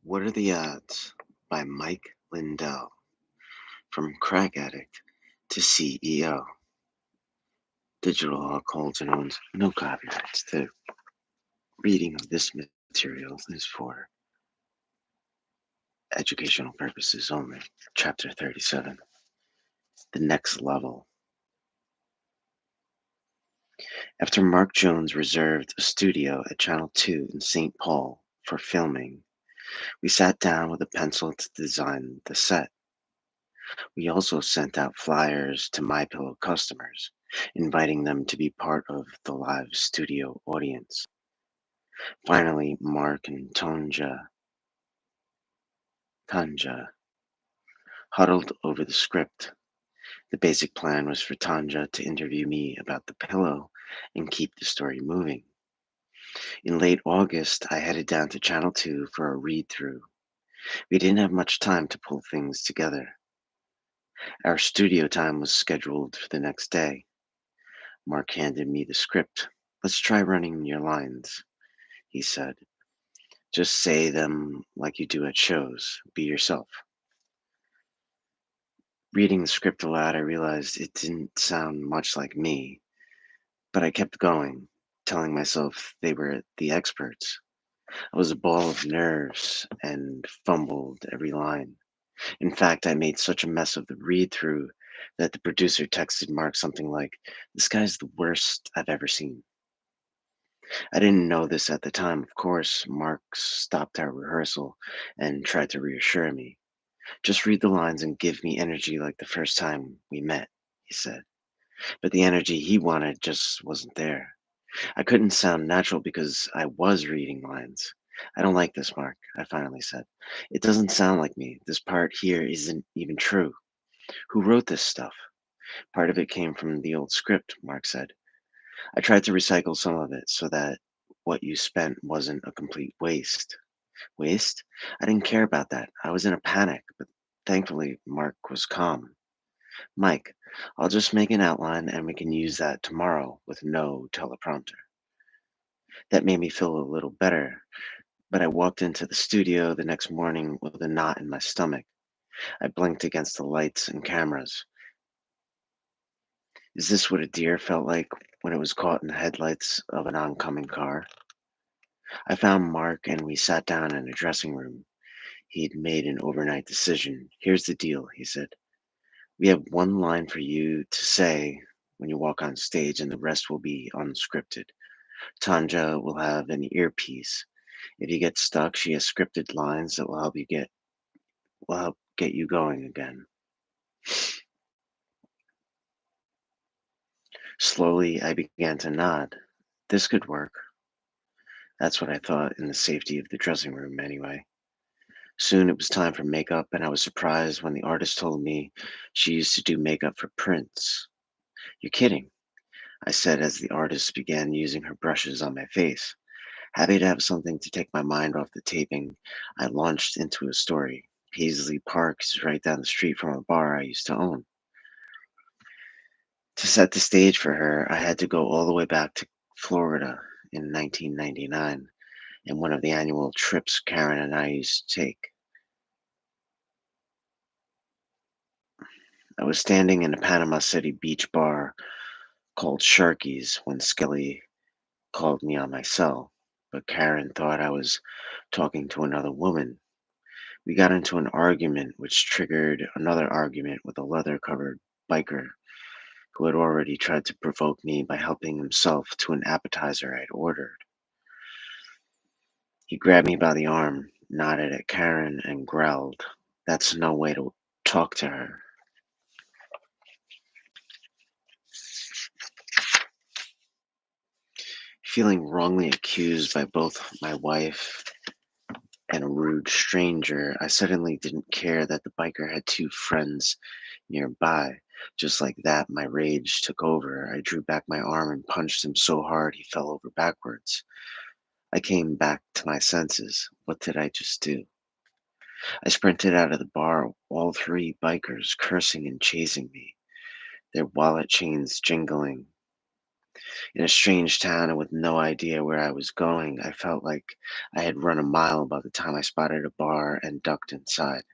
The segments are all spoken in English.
What Are the Odds by Mike Lindell. From crack addict to CEO. Digital Holds and owns no copyrights. The reading of this material is for educational purposes only. Chapter 37. The Next Level. After Mark Jones reserved a studio at Channel 2 in St. Paul for filming, we sat down with a pencil to design the set. We also sent out flyers to MyPillow customers, inviting them to be part of the live studio audience. Finally, Mark and Tanja huddled over the script. The basic plan was for Tanja to interview me about the pillow and keep the story moving. In late August, I headed down to Channel 2 for a read through. We didn't have much time to pull things together. Our studio time was scheduled for the next day. Mark handed me the script. "Let's try running your lines," he said. "Just say them like you do at shows. Be yourself." Reading the script aloud, I realized it didn't sound much like me, but I kept going, telling myself they were the experts. I was a ball of nerves and fumbled every line. In fact, I made such a mess of the read through that the producer texted Mark something like, "This guy's the worst I've ever seen." I didn't know this at the time, of course. Mark stopped our rehearsal and tried to reassure me. "Just read the lines and give me energy like the first time we met," he said. But the energy he wanted just wasn't there. I couldn't sound natural because I was reading lines. "I don't like this, Mark," I finally said. "It doesn't sound like me. This part here isn't even true. Who wrote this stuff?" "Part of it came from the old script," Mark said. "I tried to recycle some of it so that what you spent wasn't a complete waste." "Waste?" I didn't care about that. I was in a panic, but thankfully Mark was calm. "Mike, I'll just make an outline and we can use that tomorrow with no teleprompter." That made me feel a little better, but I walked into the studio the next morning with a knot in my stomach. I blinked against the lights and cameras. Is this what a deer felt like when it was caught in the headlights of an oncoming car? I found Mark and we sat down in a dressing room. He'd made an overnight decision. "Here's the deal," he said. "We have one line for you to say when you walk on stage, and the rest will be unscripted. Tanja will have an earpiece. If you get stuck, she has scripted lines that will help get you going again." Slowly, I began to nod. This could work. That's what I thought in the safety of the dressing room, anyway. Soon it was time for makeup, and I was surprised when the artist told me she used to do makeup for Prince. "You're kidding," I said as the artist began using her brushes on my face. Happy to have something to take my mind off the taping, I launched into a story. Paisley Park is right down the street from a bar I used to own. To set the stage for her, I had to go all the way back to Florida in 1999 in one of the annual trips Karen and I used to take. I was standing in a Panama City beach bar called Sharky's when Skelly called me on my cell, but Karen thought I was talking to another woman. We got into an argument which triggered another argument with a leather covered biker who had already tried to provoke me by helping himself to an appetizer I'd ordered. He grabbed me by the arm, nodded at Karen, and growled, "That's no way to talk to her." Feeling wrongly accused by both my wife and a rude stranger, I suddenly didn't care that the biker had two friends nearby. Just like that, my rage took over. I drew back my arm and punched him so hard he fell over backwards. I came back to my senses. What did I just do? I sprinted out of the bar, all three bikers cursing and chasing me, their wallet chains jingling. In a strange town and with no idea where I was going, I felt like I had run a mile by the time I spotted a bar and ducked inside.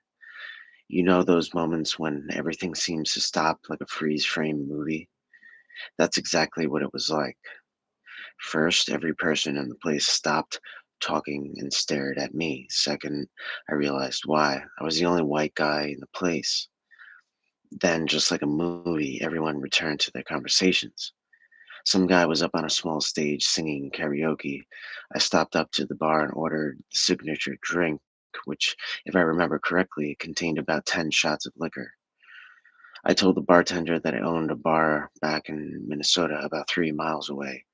You know those moments when everything seems to stop like a freeze frame movie? That's exactly what it was like. First, every person in the place stopped talking and stared at me. Second, I realized why. I was the only white guy in the place. Then, just like a movie, everyone returned to their conversations. Some guy was up on a small stage singing karaoke. I stopped up to the bar and ordered the signature drink, which, if I remember correctly, contained about 10 shots of liquor. I told the bartender that I owned a bar back in Minnesota about 3 miles away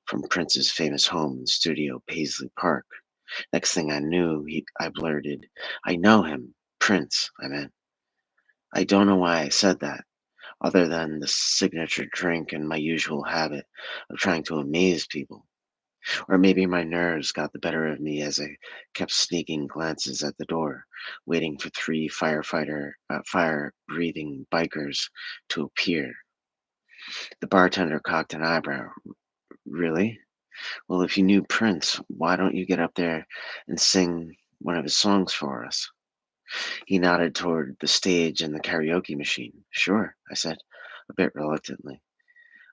from Prince's famous home and studio, Paisley Park. Next thing I knew, I blurted, "I know him. Prince, I meant." I don't know why I said that, other than the signature drink and my usual habit of trying to amaze people. Or maybe my nerves got the better of me as I kept sneaking glances at the door, waiting for three fire-breathing bikers to appear. The bartender cocked an eyebrow. Really? Well, if you knew Prince, why don't you get up there and sing one of his songs for us? He nodded toward the stage and the karaoke machine. Sure, I said, a bit reluctantly.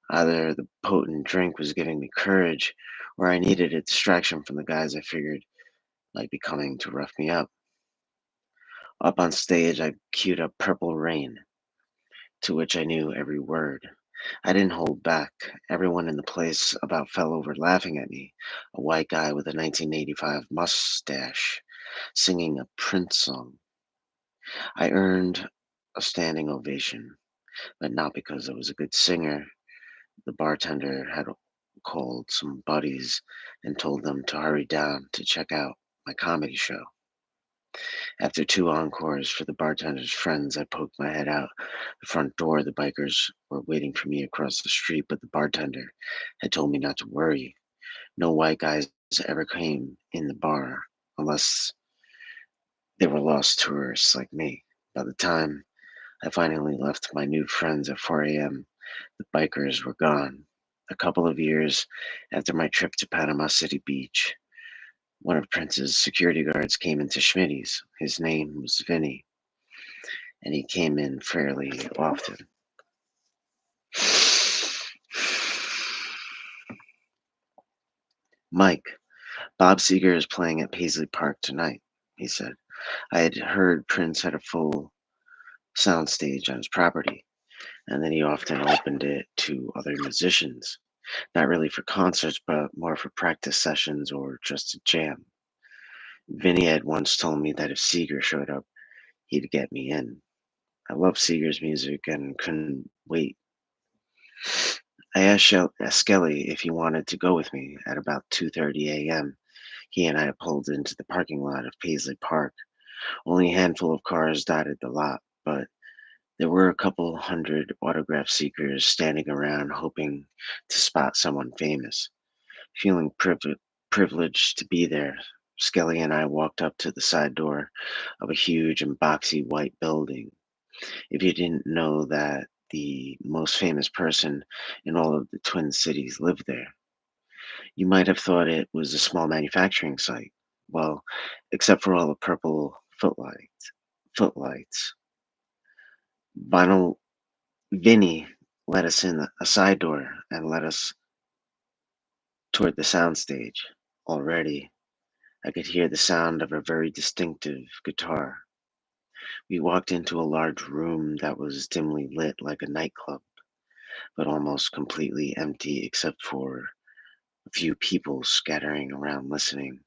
Either the potent drink was giving me courage, or I needed a distraction from the guys I figured might be coming to rough me up. Up on stage, I queued up Purple Rain, to which I knew every word. I didn't hold back. Everyone in the place about fell over laughing at me, a white guy with a 1985 mustache singing a Prince song. I earned a standing ovation, but not because I was a good singer. The bartender had called some buddies and told them to hurry down to check out my comedy show. After two encores for the bartender's friends, I poked my head out the front door. The bikers were waiting for me across the street, but the bartender had told me not to worry. No white guys ever came in the bar unless they were lost tourists like me. By the time I finally left my new friends at 4 a.m., the bikers were gone. A couple of years after my trip to Panama City Beach, one of Prince's security guards came into Schmitty's. His name was Vinny, and he came in fairly often. "Mike, Bob Seger is playing at Paisley Park tonight," he said. I had heard Prince had a full soundstage on his property, and that he often opened it to other musicians, not really for concerts, but more for practice sessions or just to jam. Vinny had once told me that if Seeger showed up, he'd get me in. I love Seeger's music and couldn't wait. I asked Skelly if he wanted to go with me at about 2:30 a.m. He and I pulled into the parking lot of Paisley Park. Only a handful of cars dotted the lot, but there were a couple hundred autograph seekers standing around hoping to spot someone famous. Feeling privileged to be there, Skelly and I walked up to the side door of a huge and boxy white building. If you didn't know that the most famous person in all of the Twin Cities lived there, you might have thought it was a small manufacturing site. Well, except for all the purple footlights. Vinyl Vinny let us in a side door and led us toward the soundstage. Already, I could hear the sound of a very distinctive guitar. We walked into a large room that was dimly lit like a nightclub, but almost completely empty except for a few people scattering around listening.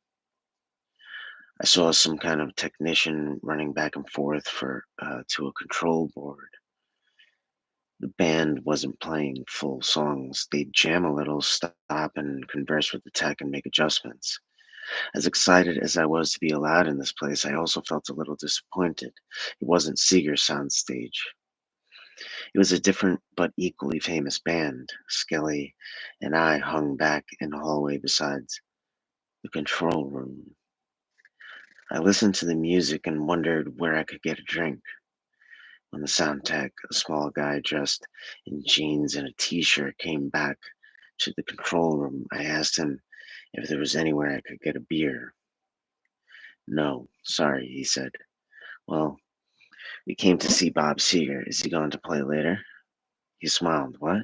I saw some kind of technician running back and forth to a control board. The band wasn't playing full songs. They'd jam a little, stop and converse with the tech and make adjustments. As excited as I was to be allowed in this place, I also felt a little disappointed. It wasn't Seeger's soundstage. It was a different but equally famous band. Skelly and I hung back in the hallway beside the control room. I listened to the music and wondered where I could get a drink. When the sound tech, a small guy dressed in jeans and a t-shirt, came back to the control room. I asked him if there was anywhere I could get a beer. No, sorry, he said. Well, we came to see Bob Seger. Is he going to play later? He smiled. What?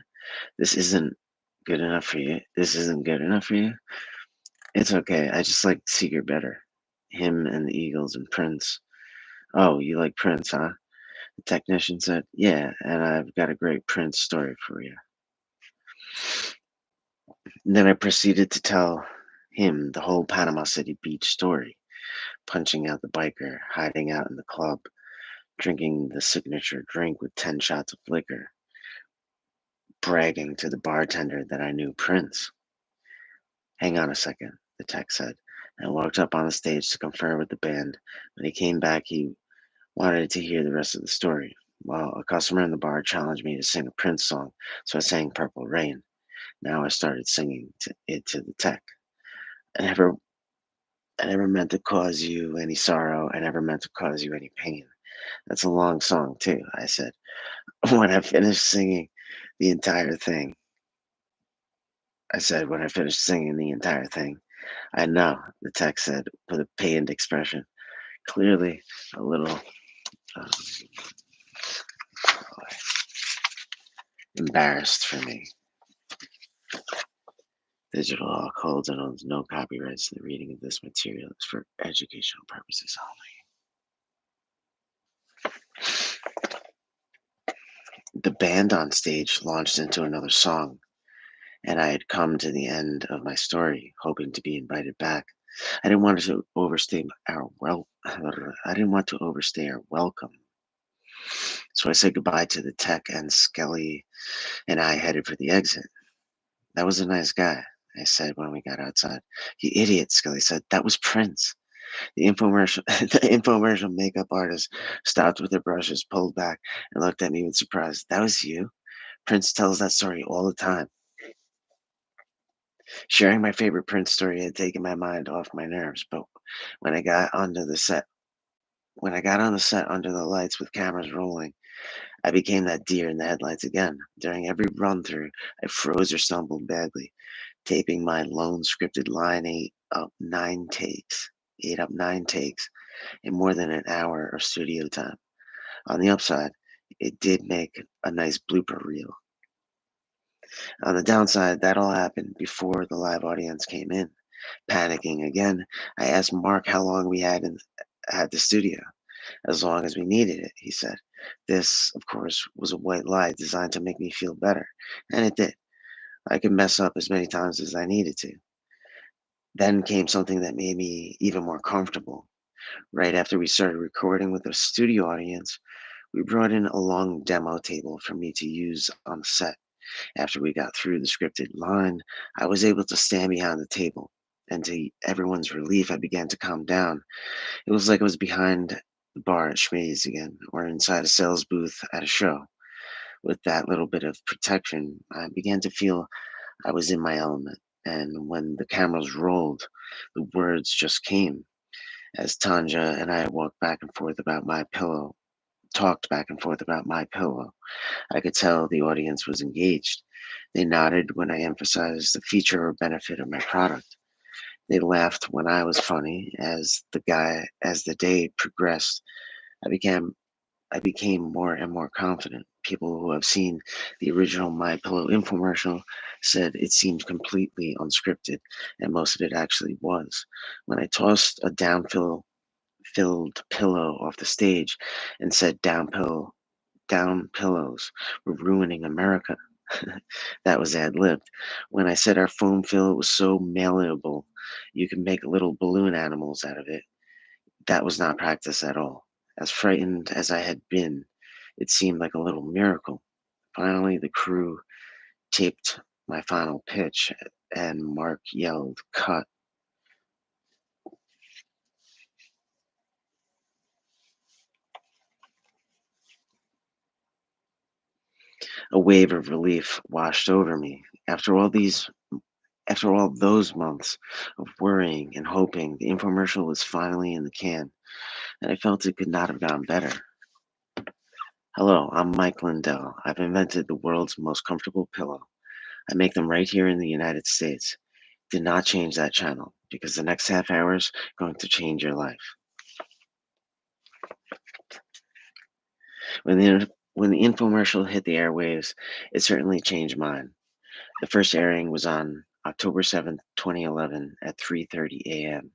This isn't good enough for you? This isn't good enough for you? It's okay. I just like Seeger better. Him and the Eagles and Prince. Oh, you like Prince, huh? The technician said, yeah, and I've got a great Prince story for you. And then I proceeded to tell him the whole Panama City Beach story, punching out the biker, hiding out in the club, drinking the signature drink with 10 shots of liquor, bragging to the bartender that I knew Prince. Hang on a second, the tech said, and walked up on the stage to confer with the band. When he came back, he wanted to hear the rest of the story. Well, a customer in the bar challenged me to sing a Prince song, so I sang Purple Rain. Now I started singing it to the tech. I never, I never meant to cause you any sorrow. I never meant to cause you any pain. That's a long song, too, I said. When I finished singing the entire thing, when I finished singing the entire thing, I know, the tech said with a pained expression, clearly a little um, embarrassed for me. Digital Hawk holds and owns no copyrights to the reading of this material is for educational purposes only. The band on stage launched into another song, and I had come to the end of my story, hoping to be invited back. I didn't want to overstay our well. I didn't want to overstay our welcome, so I said goodbye to the tech, and Skelly and I headed for the exit. That was a nice guy, I said when we got outside. You idiot, Skelly said. That was Prince. The infomercial, the infomercial makeup artist stopped with her brushes, pulled back, and looked at me with surprise. That was you? Prince tells that story all the time. Sharing my favorite Prince story had taken my mind off my nerves, but when I got onto the set, when I got on the set under the lights with cameras rolling, I became that deer in the headlights again. During every run through, I froze or stumbled badly, taping my lone scripted line ate up 9 takes in more than an hour of studio time. On the upside, it did make a nice blooper reel. On the downside, that all happened before the live audience came in. Panicking again, I asked Mark how long we had the studio. As long as we needed it, he said. This, of course, was a white lie designed to make me feel better, and it did. I could mess up as many times as I needed to. Then came something that made me even more comfortable. Right after we started recording with the studio audience, we brought in a long demo table for me to use on the set. After we got through the scripted line, I was able to stand behind the table. And to everyone's relief, I began to calm down. It was like I was behind the bar at Schmidt's again, or inside a sales booth at a show. With that little bit of protection, I began to feel I was in my element. And when the cameras rolled, the words just came. As Tanja and I walked back and forth about my pillow, talked back and forth about my pillow, I could tell the audience was engaged. They nodded when I emphasized the feature or benefit of my product. They laughed when I was funny. As the day progressed, I became I became more and more confident. People who have seen the original My Pillow infomercial said it seemed completely unscripted, and most of it actually was. When I tossed a filled pillow off the stage and said down pillows were ruining America. That was ad libbed. When I said our foam fill was so malleable you can make little balloon animals out of it, that was not practice at all. As frightened as I had been, it seemed like a little miracle. Finally, the crew taped my final pitch, and Mark yelled, Cut. A wave of relief washed over me. After all those months of worrying and hoping, the infomercial was finally in the can, and I felt it could not have gone better. Hello, I'm Mike Lindell. I've invented the world's most comfortable pillow. I make them right here in the United States. Do not change that channel because the next half hour is going to change your life. When the infomercial hit the airwaves, it certainly changed mine. The first airing was on October 7th, 2011 at 3:30 a.m.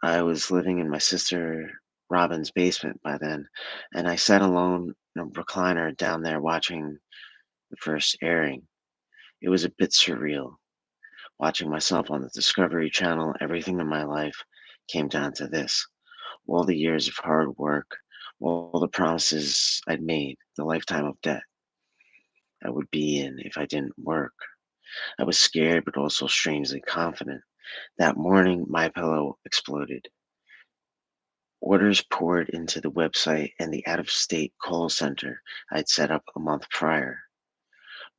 I was living in my sister Robin's basement by then, and I sat alone in a recliner down there watching the first airing. It was a bit surreal. Watching myself on the Discovery Channel, everything in my life came down to this. All the years of hard work, all the promises I'd made, the lifetime of debt I would be in if I didn't work. I was scared but also strangely confident. That morning, my pillow exploded. Orders poured into the website and the out of state call center I'd set up a month prior.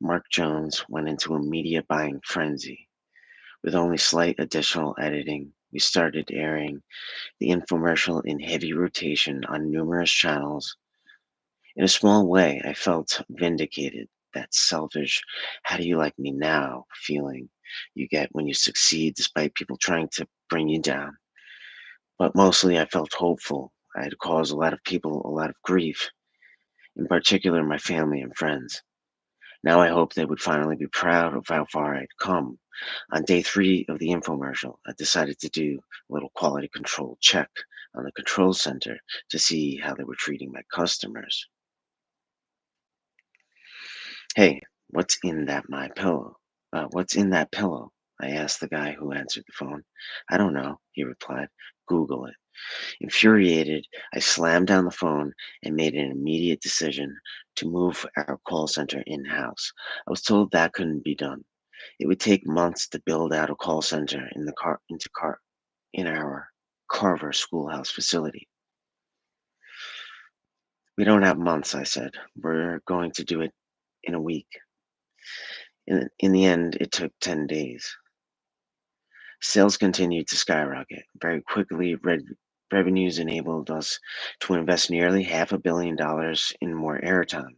Mark Jones went into a media buying frenzy. With only slight additional editing, we started airing the infomercial in heavy rotation on numerous channels. In a small way, I felt vindicated. That selfish, how do you like me now feeling you get when you succeed despite people trying to bring you down. But mostly, I felt hopeful. I had caused a lot of people a lot of grief, in particular my family and friends. Now I hope they would finally be proud of how far I'd come. On day three of the infomercial, I decided to do a little quality control check on the control center to see how they were treating my customers. Hey, what's in that pillow? I asked the guy who answered the phone. I don't know, he replied. Google it. Infuriated, I slammed down the phone and made an immediate decision to move our call center in house. I was told that couldn't be done. It would take months to build out a call center in our Carver schoolhouse facility. We don't have months, I said. We're going to do it in a week. In the end, it took 10 days. Sales continued to skyrocket. Very quickly, revenues enabled us to invest nearly $500 million in more airtime.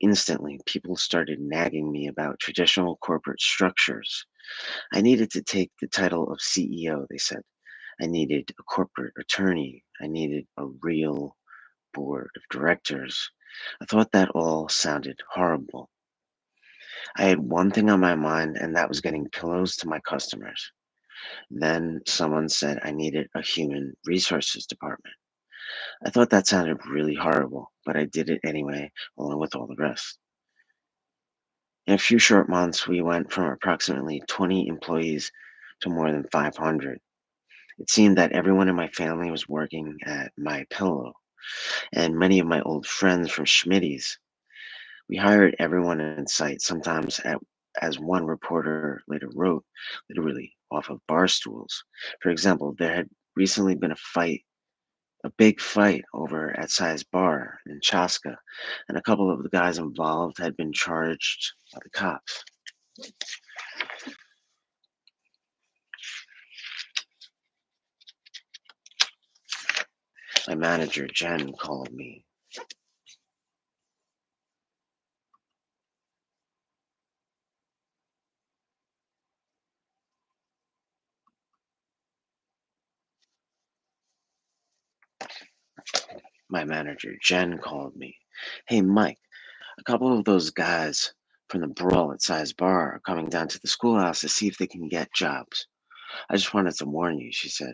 Instantly, people started nagging me about traditional corporate structures. I needed to take the title of CEO, they said. I needed a corporate attorney. I needed a real board of directors. I thought that all sounded horrible. I had one thing on my mind, and that was getting pillows to my customers. Then someone said I needed a human resources department. I thought that sounded really horrible, but I did it anyway, along with all the rest. In a few short months, we went from approximately 20 employees to more than 500. It seemed that everyone in my family was working at My Pillow, and many of my old friends from Schmitty's. We hired everyone in sight, as one reporter later wrote, literally off of bar stools. For example, there had recently been a big fight over at Size Bar in Chaska, and a couple of the guys involved had been charged by the cops. My manager, Jen, called me. My manager, Jen, called me. Hey, Mike, a couple of those guys from the brawl at Size Bar are coming down to the schoolhouse to see if they can get jobs. I just wanted to warn you, she said.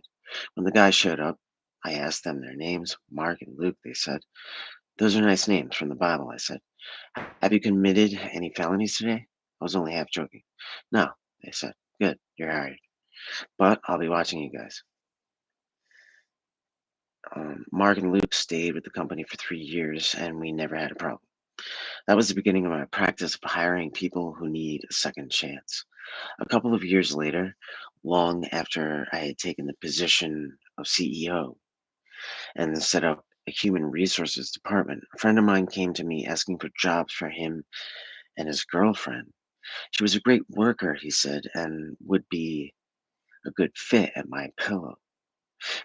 When the guys showed up, I asked them their names, Mark and Luke, they said. Those are nice names from the Bible, I said. Have you committed any felonies today? I was only half joking. No, they said. Good, you're hired. But I'll be watching you guys. Mark and Luke stayed with the company for 3 years, and we never had a problem. That was the beginning of my practice of hiring people who need a second chance. A couple of years later, long after I had taken the position of CEO and set up a human resources department, a friend of mine came to me asking for jobs for him and his girlfriend. She was a great worker, he said, and would be a good fit at My Pillow.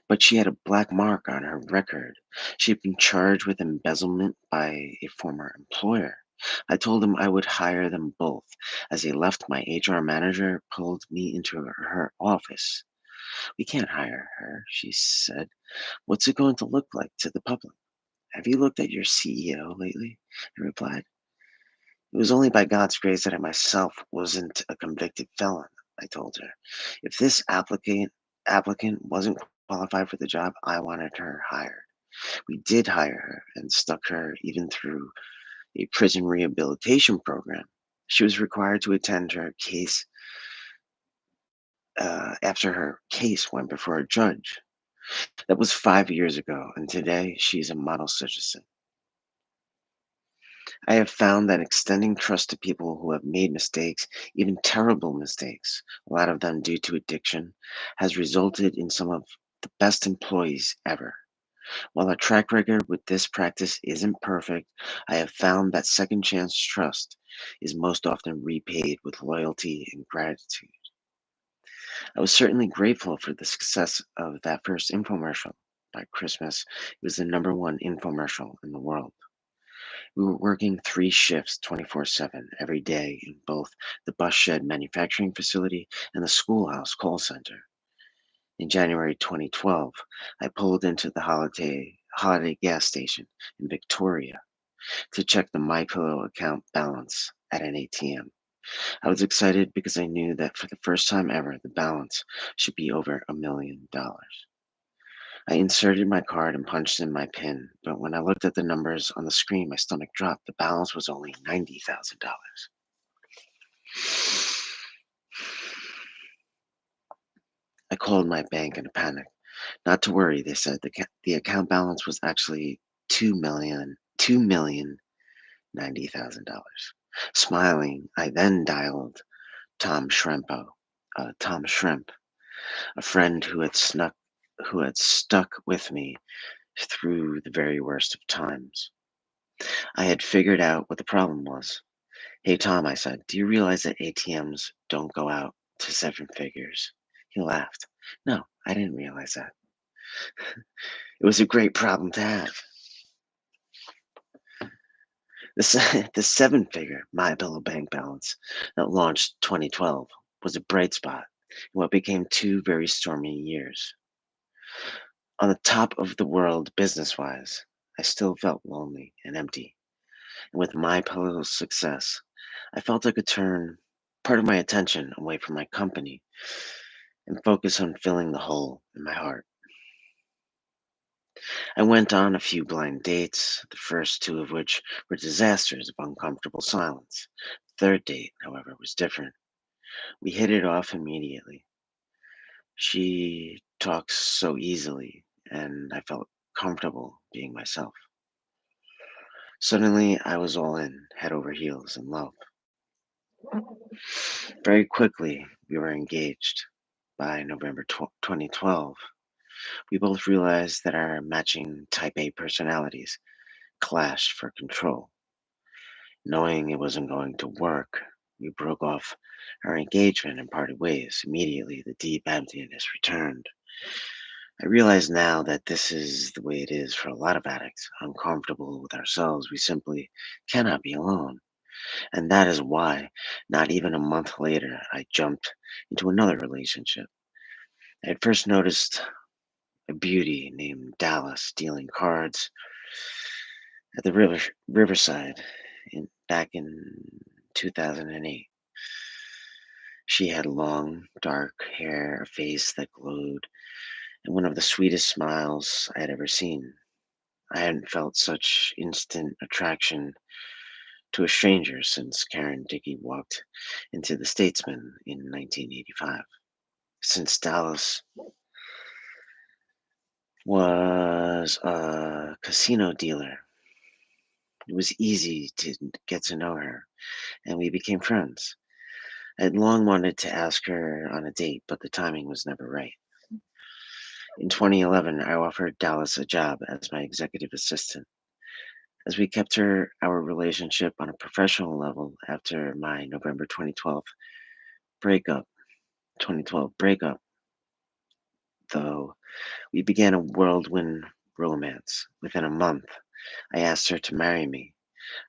But she had a black mark on her record. She had been charged with embezzlement by a former employer. I told him I would hire them both. As he left, my HR manager pulled me into her office. "We can't hire her," she said. "What's it going to look like to the public? Have you looked at your CEO lately?" I replied. "It was only by God's grace that I myself wasn't a convicted felon," I told her. "If this applicant wasn't qualified for the job, I wanted her hired. We did hire her and stuck her even through a prison rehabilitation program. She was required to attend her case after her case went before a judge. That was 5 years ago, and today she's a model citizen. I have found that extending trust to people who have made mistakes, even terrible mistakes, a lot of them due to addiction, has resulted in some of the best employees ever. While our track record with this practice isn't perfect, I have found that second chance trust is most often repaid with loyalty and gratitude. I was certainly grateful for the success of that first infomercial. By Christmas, it was the number one infomercial in the world. We were working three shifts 24/7 every day in both the bus shed manufacturing facility and the schoolhouse call center. In January 2012, I pulled into the holiday gas station in Victoria to check the MyPillow account balance at an ATM. I was excited because I knew that for the first time ever, the balance should be over $1 million. I inserted my card and punched in my PIN, but when I looked at the numbers on the screen, my stomach dropped. The balance was only $90,000. I called my bank in a panic. Not to worry, they said. The account balance was actually $2,090,000. Smiling, I then dialed Tom Shrimp, a friend who had stuck with me through the very worst of times. I had figured out what the problem was. "Hey Tom," I said, "do you realize that ATMs don't go out to seven figures?" He laughed. "No, I didn't realize that." It was a great problem to have. The seven figure My Pillow bank balance that launched 2012 was a bright spot in what became two very stormy years. On the top of the world business wise, I still felt lonely and empty. And with My Pillow's success, I felt I could turn part of my attention away from my company and focus on filling the hole in my heart. I went on a few blind dates, the first two of which were disasters of uncomfortable silence. The third date, however, was different. We hit it off immediately. She talks so easily, and I felt comfortable being myself. Suddenly, I was all in, head over heels in love. Very quickly, we were engaged. By November 2012, we both realized that our matching type A personalities clashed for control. Knowing it wasn't going to work, we broke off our engagement and parted ways. Immediately, the deep emptiness returned. I realize now that this is the way it is for a lot of addicts. Uncomfortable with ourselves, we simply cannot be alone. And that is why, not even a month later, I jumped into another relationship. I had first noticed a beauty named Dallas dealing cards at the Riverside back in 2008. She had long, dark hair, a face that glowed, and one of the sweetest smiles I had ever seen. I hadn't felt such instant attraction to a stranger since Karen Dickey walked into the Statesman in 1985. Since Dallas was a casino dealer, it was easy to get to know her, and we became friends. I had long wanted to ask her on a date, but the timing was never right. In 2011, I offered Dallas a job as my executive assistant. As we kept our relationship on a professional level after my November breakup, 2012 breakup, though, we began a whirlwind romance. Within a month, I asked her to marry me.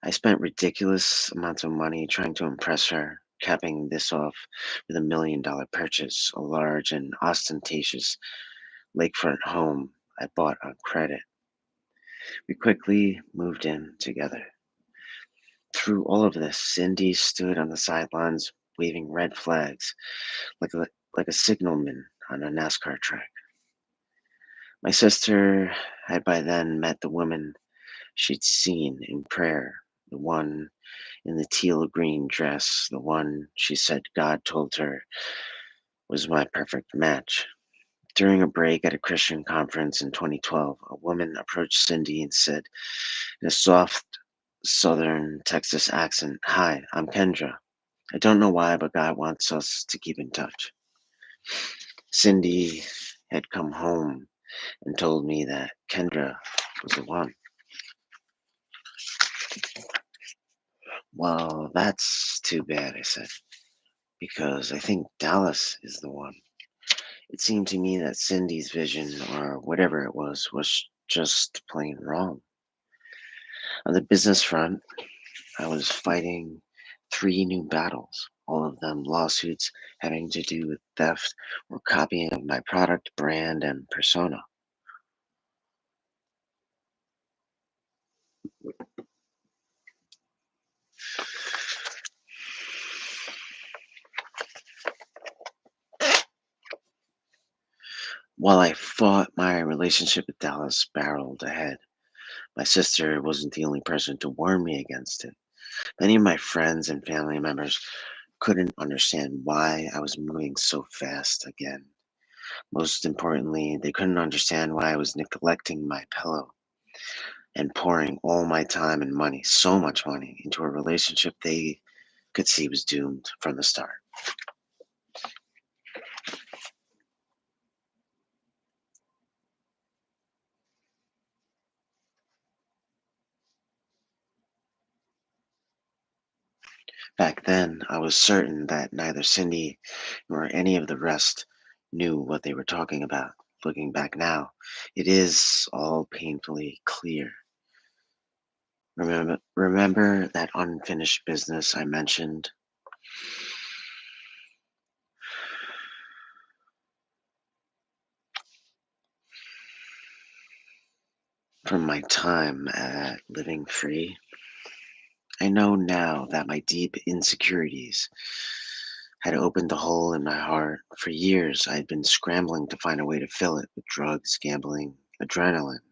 I spent ridiculous amounts of money trying to impress her, capping this off with $1 million purchase, a large and ostentatious lakefront home I bought on credit. We quickly moved in together. Through all of this, Cindy stood on the sidelines waving red flags like a signalman on a NASCAR track. My sister had by then met the woman she'd seen in prayer, the one in the teal green dress, the one she said God told her was my perfect match. During a break at a Christian conference in 2012, a woman approached Cindy and said in a soft southern Texas accent, "Hi, I'm Kendra. I don't know why, but God wants us to keep in touch." Cindy had come home and told me that Kendra was the one. "Well, that's too bad," I said, "because I think Dallas is the one." It seemed to me that Cindy's vision, or whatever it was just plain wrong. On the business front, I was fighting three new battles, all of them lawsuits having to do with theft or copying of my product, brand, and persona. While I fought, my relationship with Dallas barreled ahead. My sister wasn't the only person to warn me against it. Many of my friends and family members couldn't understand why I was moving so fast again. Most importantly, they couldn't understand why I was neglecting my pillow and pouring all my time and money, so much money, into a relationship they could see was doomed from the start. Back then, I was certain that neither Cindy nor any of the rest knew what they were talking about. Looking back now, it is all painfully clear. Remember that unfinished business I mentioned? From my time at Living Free, I know now that my deep insecurities had opened a hole in my heart. For years, I had been scrambling to find a way to fill it with drugs, gambling, adrenaline,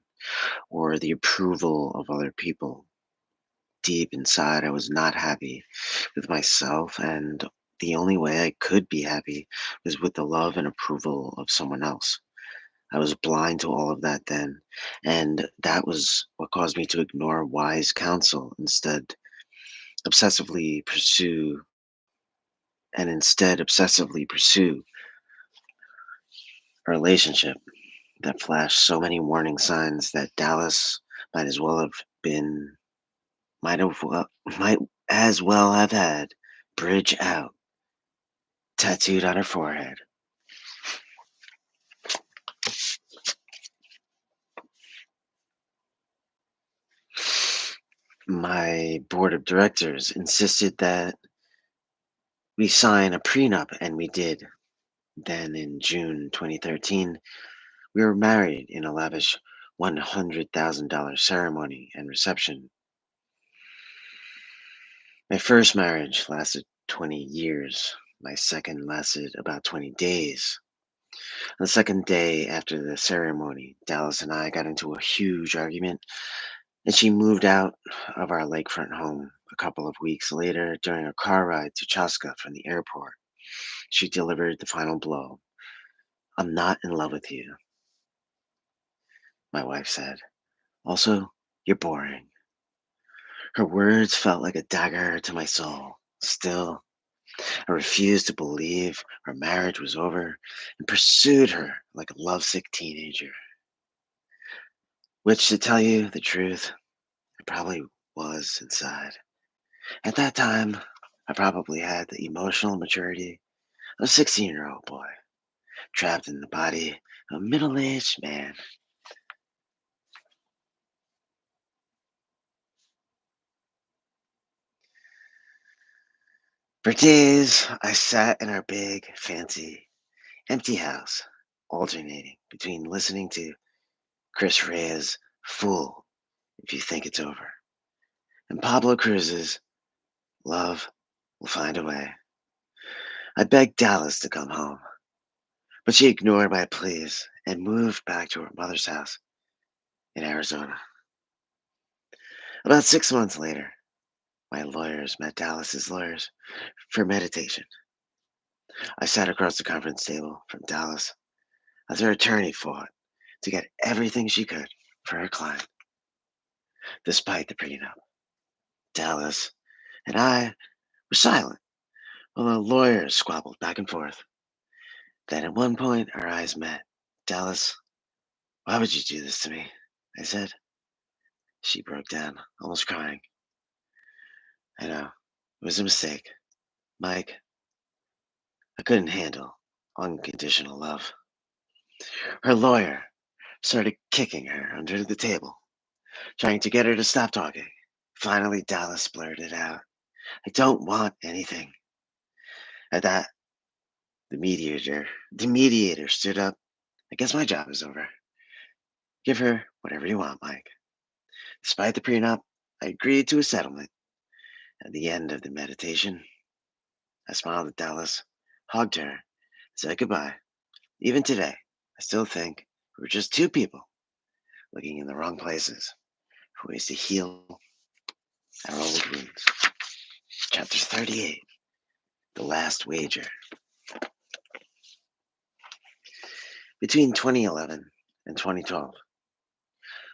or the approval of other people. Deep inside, I was not happy with myself, and the only way I could be happy was with the love and approval of someone else. I was blind to all of that then, and that was what caused me to ignore wise counsel obsessively pursue instead obsessively pursue a relationship that flashed so many warning signs that Dallas might as well have been might have well, might as well have had "Bridge Out" tattooed on her forehead. My board of directors insisted that we sign a prenup, and we did. Then in June 2013, we were married in a lavish $100,000 ceremony and reception. My first marriage lasted 20 years. My second lasted about 20 days. On the second day after the ceremony, Dallas and I got into a huge argument, and she moved out of our lakefront home. A couple of weeks later, during a car ride to Chaska from the airport, she delivered the final blow. "I'm not in love with you," my wife said. "Also, you're boring." Her words felt like a dagger to my soul. Still, I refused to believe our marriage was over and pursued her like a lovesick teenager. Which, to tell you the truth, I probably was inside. At that time, I probably had the emotional maturity of a 16-year-old boy, trapped in the body of a middle aged man. For days, I sat in our big, fancy, empty house, alternating between listening to Chris Rea's Fool If You Think It's Over and Pablo Cruz's Love Will Find a Way. I begged Dallas to come home, but she ignored my pleas and moved back to her mother's house in Arizona. About 6 months later, my lawyers met Dallas's lawyers for meditation. I sat across the conference table from Dallas as her attorney fought to get everything she could for her client, despite the prenup. Dallas and I were silent while the lawyers squabbled back and forth. Then at one point, our eyes met. Dallas, why would you do this to me? I said. She broke down, almost crying. I know. It was a mistake. Mike, I couldn't handle unconditional love. Her lawyer started kicking her under the table, trying to get her to stop talking. Finally, Dallas blurted out, I don't want anything. At that, the mediator stood up. I guess my job is over. Give her whatever you want, Mike. Despite the prenup, I agreed to a settlement. At the end of the meditation, I smiled at Dallas, hugged her, and said goodbye. Even today, I still think we were just two people looking in the wrong places for ways to heal our old wounds. Chapter 38, The Last Wager. Between 2011 and 2012,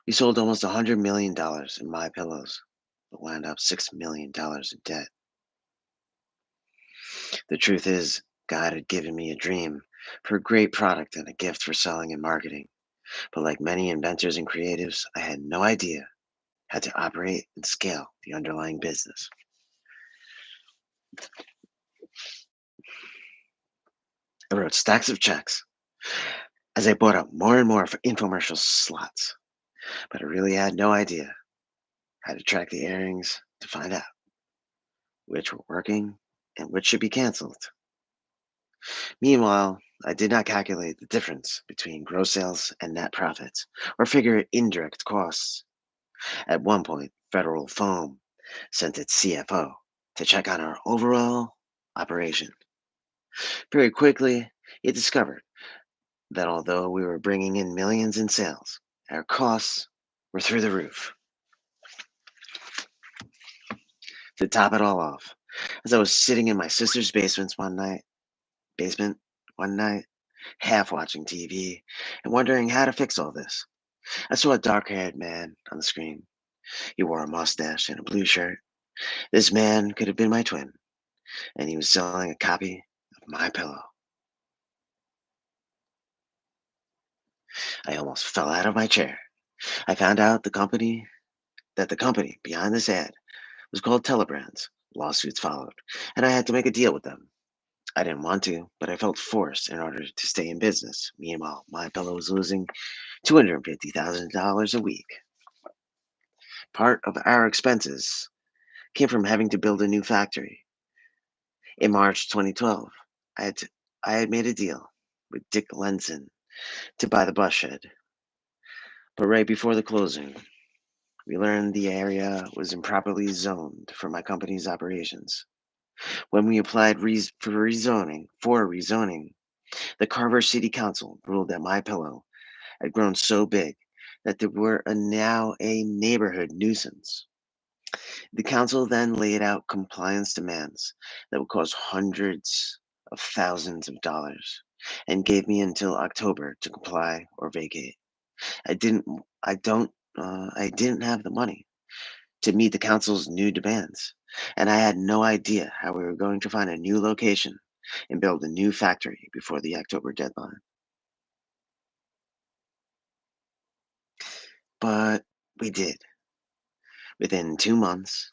we sold almost $100 million in My Pillows, but wound up $6 million in debt. The truth is, God had given me a dream for a great product and a gift for selling and marketing. But like many inventors and creatives, I had no idea how to operate and scale the underlying business. I wrote stacks of checks as I bought up more and more for infomercial slots, but I really had no idea how to track the airings to find out which were working and which should be canceled. Meanwhile, I did not calculate the difference between gross sales and net profits or figure indirect costs. At one point, Federal Foam sent its CFO to check on our overall operation. Very quickly, it discovered that although we were bringing in millions in sales, our costs were through the roof. To top it all off, as I was sitting in my sister's basement one night, half watching TV and wondering how to fix all this, I saw a dark-haired man on the screen. He wore a mustache and a blue shirt. This man could have been my twin, and he was selling a copy of My Pillow. I almost fell out of my chair. I found out the company behind this ad was called Telebrands. Lawsuits followed, and I had to make a deal with them. I didn't want to, but I felt forced in order to stay in business. Meanwhile, My Pillow was losing $250,000 a week. Part of our expenses came from having to build a new factory. In March 2012, I had, to, I had made a deal with Dick Lenson to buy the bus shed, but right before the closing, we learned the area was improperly zoned for my company's operations. When we applied for rezoning, the Carver City Council ruled that My Pillow had grown so big that they were now a neighborhood nuisance. The council then laid out compliance demands that would cost hundreds of thousands of dollars and gave me until October to comply or vacate. I didn't I didn't have the money to meet the council's new demands, and I had no idea how we were going to find a new location and build a new factory before the October deadline. But we did. Within 2 months,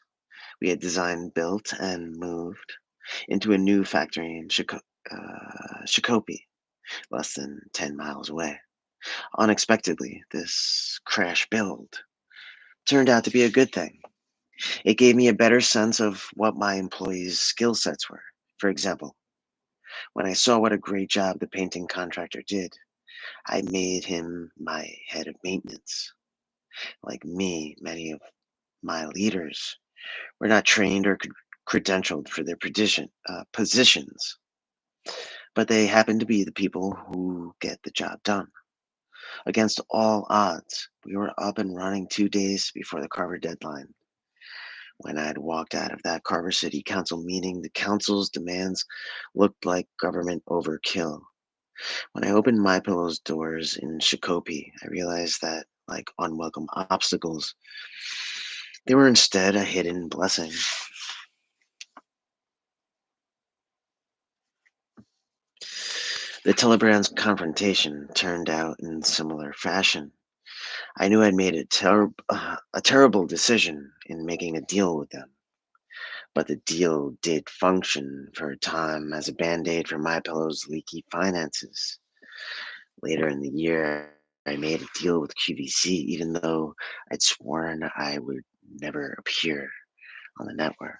we had designed, built, and moved into a new factory in Shakopee, less than 10 miles away. Unexpectedly, this crash build turned out to be a good thing. It gave me a better sense of what my employees' skill sets were For example, when I saw what a great job the painting contractor did, I made him my head of maintenance. Like me, many of my leaders were not trained or credentialed for their positions, but they happen to be the people who get the job done. Against all odds, we were up and running 2 days before the Carver deadline. When I had walked out of that Carver City Council meeting, the council's demands looked like government overkill. When I opened My Pillow's doors in Shakopee, I realized that, like unwelcome obstacles, they were instead a hidden blessing. The Telebrand's confrontation turned out in similar fashion. I knew I'd made a terrible decision in making a deal with them, but the deal did function for a time as a band-aid for My Pillow's leaky finances. Later in the year, I made a deal with QVC, even though I'd sworn I would never appear on the network.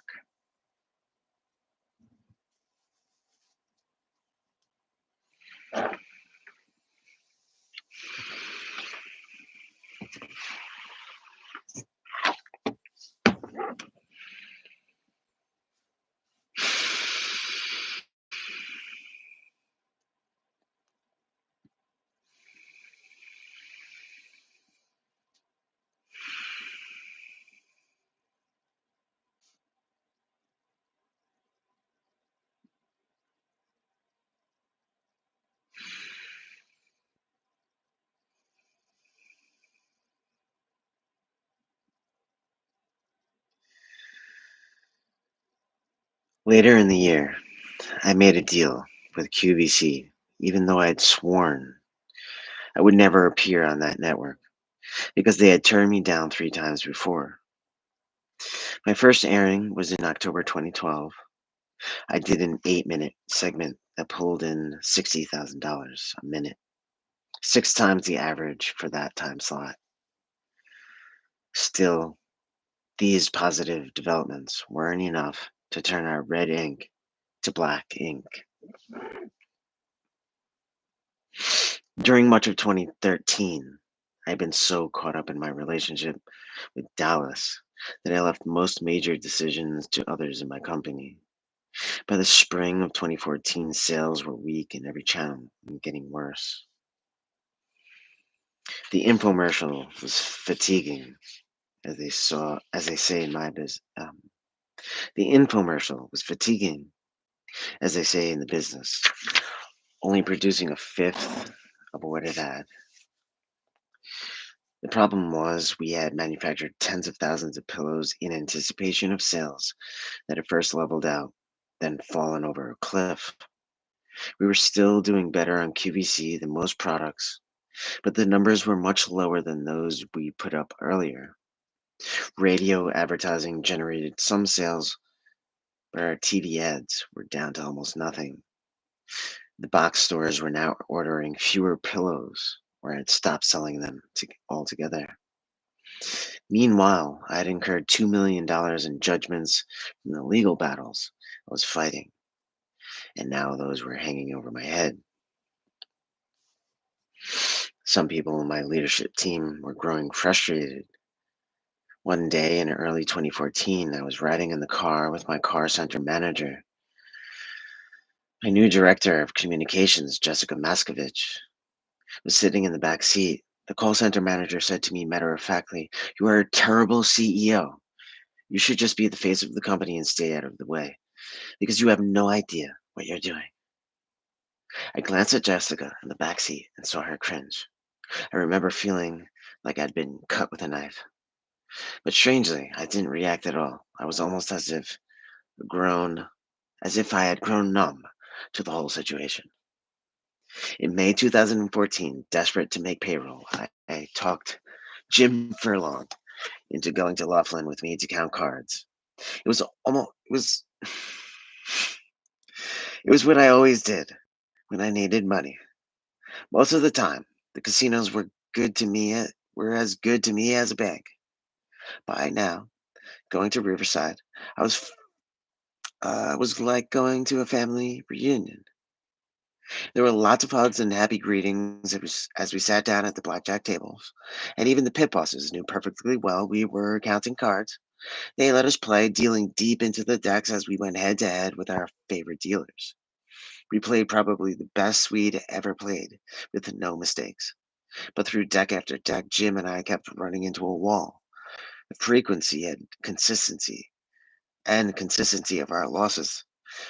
Later in the year, I made a deal with QVC, even though I'd sworn I would never appear on that network because they had turned me down 3 times before. My first airing was in October 2012. I did an 8-minute segment that pulled in $60,000 a minute, 6 times the average for that time slot. Still, these positive developments weren't enough to turn our red ink to black ink. During much of 2013, I'd been so caught up in my relationship with Dallas that I left most major decisions to others in my company. By the spring of 2014, sales were weak in every channel and getting worse. The infomercial was fatiguing, as they say in my business. The infomercial was fatiguing, as they say in the business, only producing a fifth of what it had. The problem was we had manufactured tens of thousands of pillows in anticipation of sales that had first leveled out, then fallen over a cliff. We were still doing better on QVC than most products, but the numbers were much lower than those we put up earlier. Radio advertising generated some sales, but our TV ads were down to almost nothing. The box stores were now ordering fewer pillows, or had stopped selling them altogether. Meanwhile, I had incurred $2 million in judgments from the legal battles I was fighting, and now those were hanging over my head. Some people in my leadership team were growing frustrated. One day in early 2014, I was riding in the car with my car center manager. My new director of communications, Jessica Maskovich, was sitting in the back seat. The call center manager said to me matter of factly, "You are a terrible CEO. You should just be the face of the company and stay out of the way, because you have no idea what you're doing." I glanced at Jessica in the back seat and saw her cringe. I remember feeling like I'd been cut with a knife. But strangely, I didn't react at all. I was almost grown, as if I had grown numb to the whole situation. In May 2014, desperate to make payroll, I talked Jim Furlong into going to Laughlin with me to count cards. It was almost it was what I always did when I needed money. Most of the time, the casinos were as good to me as a bank. By now, going to Riverside, I was was like going to a family reunion. There were lots of hugs and happy greetings as we sat down at the blackjack tables, and even the pit bosses knew perfectly well we were counting cards. They let us play, dealing deep into the decks as we went head to head with our favorite dealers. We played probably the best we'd ever played, with no mistakes. But through deck after deck, Jim and I kept running into a wall. The frequency and consistency of our losses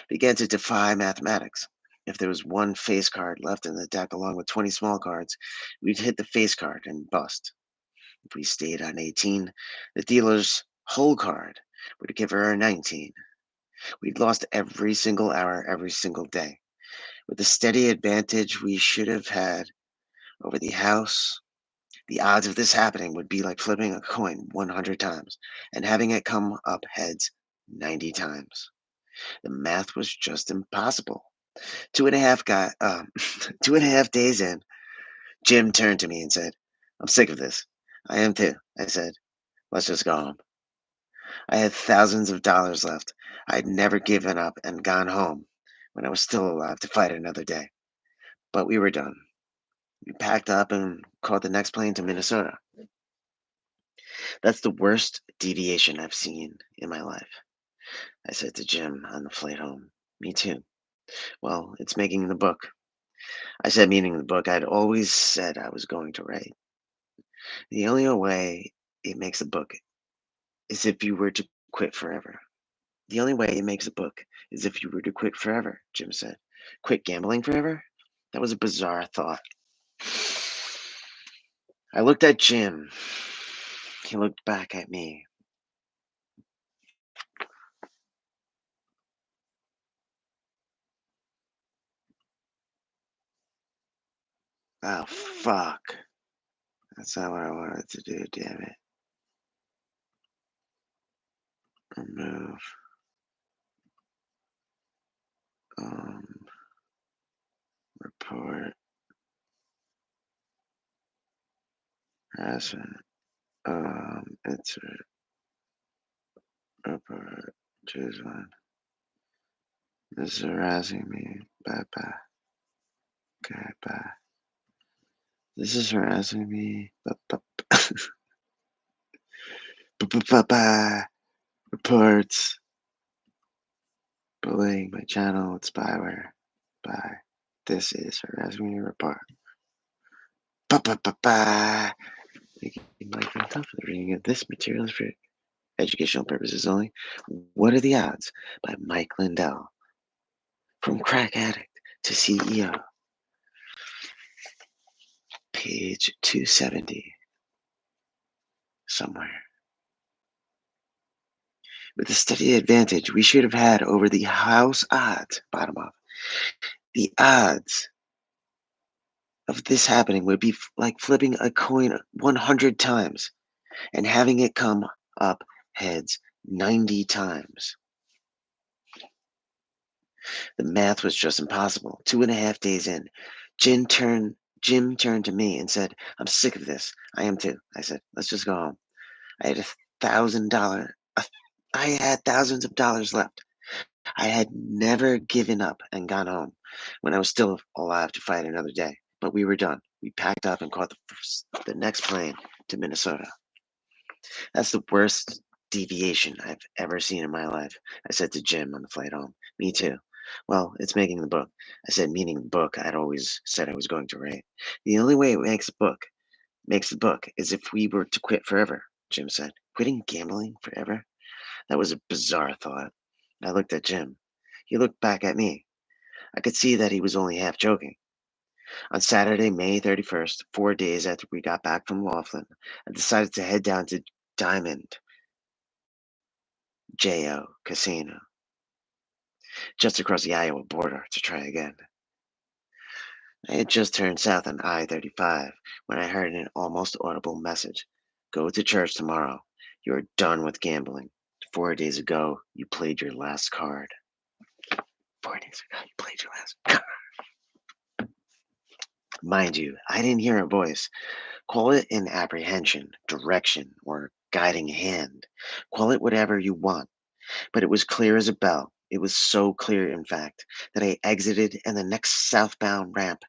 began to defy mathematics. If there was one face card left in the deck along with 20 small cards, we'd hit the face card and bust. If we stayed on 18, the dealer's whole card would give her a 19. We'd lost every single hour, every single day. With the steady advantage we should have had over the house, the odds of this happening would be like flipping a coin 100 times and having it come up heads 90 times. The math was just impossible. 2.5 days in, Jim turned to me and said, "I'm sick of this." "I am too," I said. "Let's just go home." I had thousands of dollars left. I'd never given up and gone home when I was still alive to fight another day. But we were done. We packed up and caught the next plane to Minnesota. "That's the worst deviation I've seen in my life," I said to Jim on the flight home. "Me too." "Well, it's making the book," I said, meaning the book I'd always said I was going to write. "The only way it makes a book is if you were to quit forever." "The only way it makes a book is if you were to quit forever," Jim said. "Quit gambling forever?" That was a bizarre thought. I looked at Jim. He looked back at me. "Oh, fuck. That's not what I wanted to do, damn it." Remove. Um, report. Harassment. Insert. Report. Choose one. This is harassing me. Bye bye. Okay, bye. This is harassing me. Bye bye. Bye bye. Reports. Bullying my channel with spyware. Bye. This is harassing me. Report. Bye bye bye bye. Thank you, Mike, for the reading of this material is for educational purposes only. What are the odds? By Mike Lindell. From crack addict to CEO. Page 270. Somewhere. With the steady advantage we should have had over the house odds, bottom up, the odds of this happening would be like flipping a coin 100 times and having it come up heads 90 times. The math was just impossible. 2.5 days in, Jim turned to me and said, "I'm sick of this." "I am too," I said. "Let's just go home." I had $1,000. I had thousands of dollars left. I had never given up and gone home when I was still alive to fight another day. But we were done. We packed up and caught the next plane to Minnesota. "That's the worst deviation I've ever seen in my life," I said to Jim on the flight home. "Me too." "Well, it's making the book," I said, meaning the book I'd always said I was going to write. "The only way it makes the book is if we were to quit forever," Jim said. "Quitting gambling forever?" That was a bizarre thought. I looked at Jim. He looked back at me. I could see that he was only half joking. On Saturday, May 31st, 4 days after we got back from Laughlin, I decided to head down to Diamond J.O. Casino, just across the Iowa border, to try again. I had just turned south on I-35 when I heard an almost audible message. "Go to church tomorrow. You're done with gambling. 4 days ago, you played your last card." 4 days ago, you played your last card. Mind you, I didn't hear a voice. Call it an apprehension, direction, or guiding hand. Call it whatever you want, but it was clear as a bell. It was so clear, in fact, that I exited and the next southbound ramp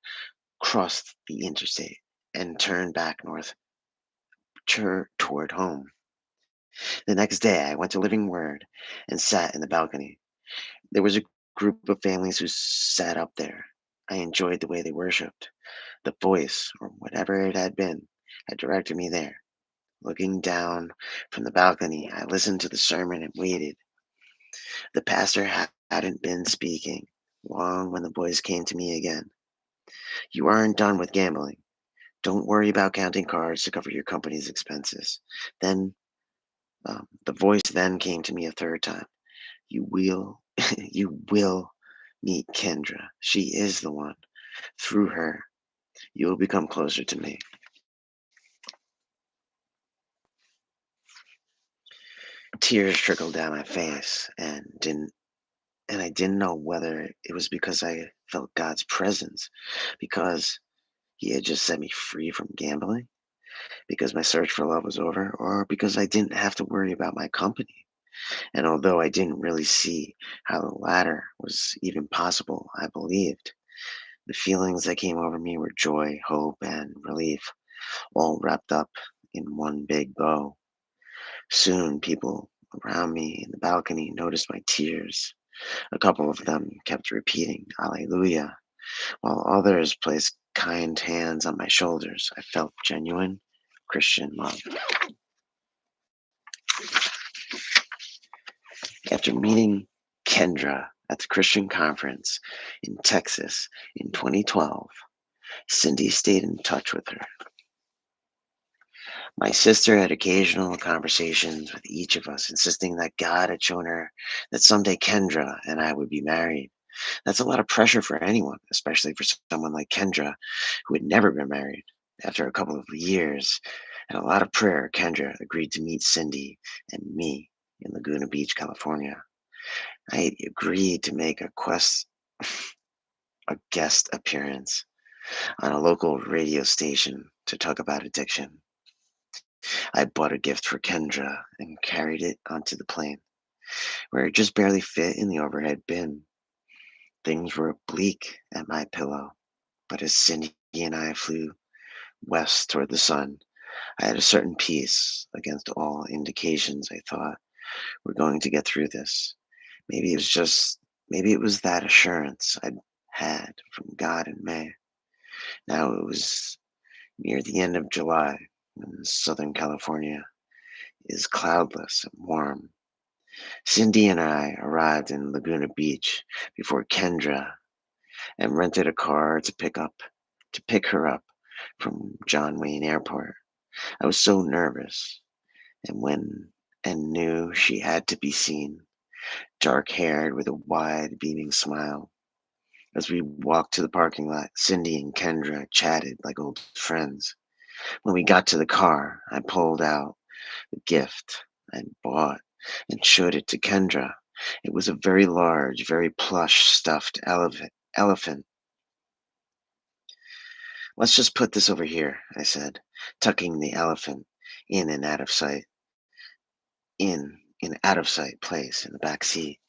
crossed the interstate and turned back north toward home. The next day, I went to Living Word and sat in the balcony. There was a group of families who sat up there. I enjoyed the way they worshipped. The voice, or whatever it had been, had directed me there. Looking down from the balcony, I listened to the sermon and waited. The pastor hadn't been speaking long when the voice came to me again. You aren't done with gambling. Don't worry about counting cards to cover your company's expenses. Then the voice then came to me a third time. You will, you will meet Kendra. She is the one. Through her, you will become closer to me. Tears trickled down my face, and I didn't know whether it was because I felt God's presence, because He had just set me free from gambling, because my search for love was over, or because I didn't have to worry about my company. And although I didn't really see how the latter was even possible, I believed. The feelings that came over me were joy, hope, and relief, all wrapped up in one big bow. Soon, people around me in the balcony noticed my tears. A couple of them kept repeating, Alleluia, while others placed kind hands on my shoulders. I felt genuine Christian love. After meeting Kendra at the Christian conference in Texas in 2012, Cindy stayed in touch with her. My sister had occasional conversations with each of us, insisting that God had shown her that someday Kendra and I would be married. That's a lot of pressure for anyone, especially for someone like Kendra, who had never been married. After a couple of years and a lot of prayer, Kendra agreed to meet Cindy and me in Laguna Beach, California. I agreed to make a guest appearance on a local radio station to talk about addiction. I bought a gift for Kendra and carried it onto the plane, where it just barely fit in the overhead bin. Things were bleak at my pillow, but as Cindy and I flew west toward the sun, I had a certain peace. Against all indications, I thought, we're going to get through this. Maybe it was just, maybe it was that assurance I'd had from God in May. Now it was near the end of July, and Southern California is cloudless and warm. Cindy and I arrived in Laguna Beach before Kendra and rented a car to pick her up from John Wayne Airport. I was so nervous and knew she had to be seen, dark-haired with a wide beaming smile. As we walked to the parking lot, Cindy and Kendra chatted like old friends. When we got to the car, I pulled out the gift I'd bought and showed it to Kendra. It was a very large, very plush stuffed elephant. Let's just put this over here, I said, tucking the elephant in an out of sight in out of sight place in the back seat.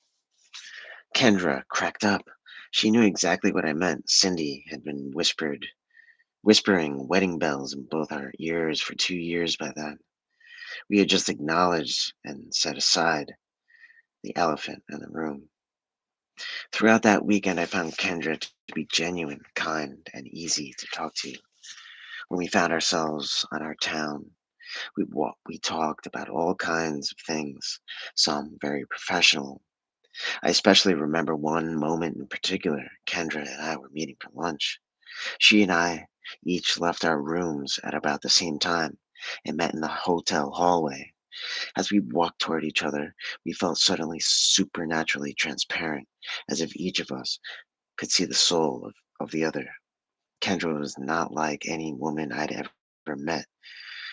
Kendra cracked up. She knew exactly what I meant. Cindy had been whispering wedding bells in both our ears for 2 years by then. We had just acknowledged and set aside the elephant in the room. Throughout that weekend, I found Kendra to be genuine, kind, and easy to talk to. When we found ourselves on our town, we talked about all kinds of things, some very professional. I especially remember one moment in particular. Kendra and I were meeting for lunch. She and I each left our rooms at about the same time and met in the hotel hallway. As we walked toward each other, we felt suddenly supernaturally transparent, as if each of us could see the soul of the other. Kendra was not like any woman I'd ever met.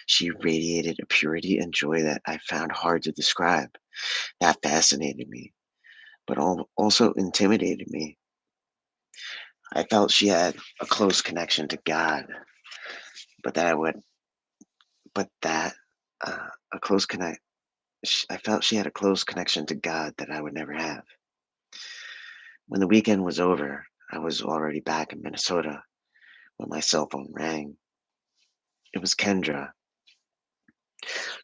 She radiated a purity and joy that I found hard to describe. That fascinated me, but also intimidated me. I felt she had a close connection to God, but that I would, but that a close connect. I felt she had a close connection to God that I would never have. When the weekend was over, I was already back in Minnesota when my cell phone rang. It was Kendra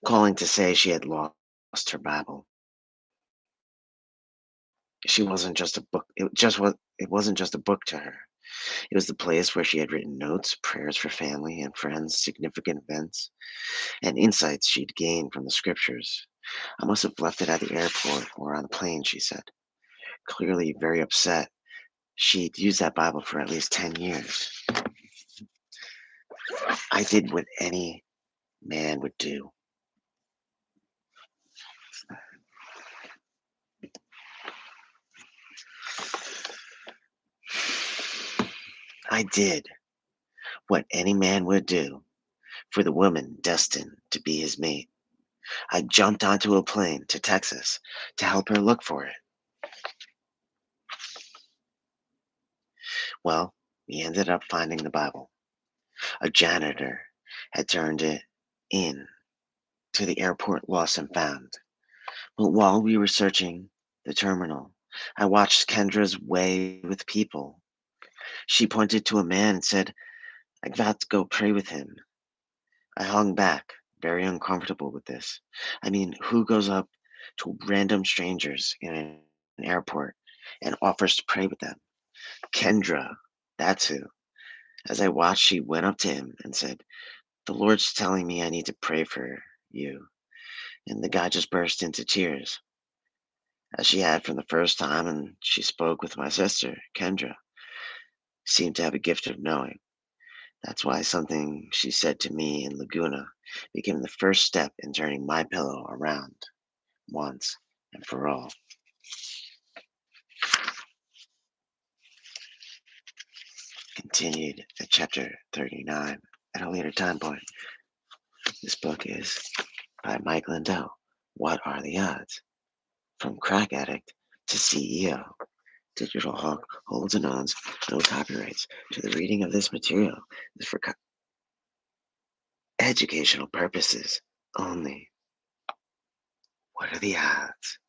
calling to say she had lost her Bible. She wasn't just a book. It wasn't just a book to her. It was the place where she had written notes, prayers for family and friends, significant events, and insights she'd gained from the scriptures. I must have left it at the airport or on the plane, she said, clearly very upset. She'd used that Bible for at least 10 years. I did what any man would do. I did what any man would do for the woman destined to be his mate. I jumped onto a plane to Texas to help her look for it. Well, we ended up finding the Bible. A janitor had turned it in to the airport lost and found. But while we were searching the terminal, I watched Kendra's way with people. She pointed to a man and said, I got to go pray with him. I hung back, very uncomfortable with this. I mean, who goes up to random strangers in an airport and offers to pray with them? Kendra, that's who. As I watched, she went up to him and said, the Lord's telling me I need to pray for you. And the guy just burst into tears, as she had from the first time, and she spoke with my sister, Kendra, seemed to have a gift of knowing. That's why something she said to me in Laguna became the first step in turning my pillow around once and for all. Continued at chapter 39 at a later time point. This book is by Mike Lindell. What are the odds? From crack addict to CEO. Digital Hawk holds and owns no copyrights to the reading of this material is for educational purposes only. What are the odds?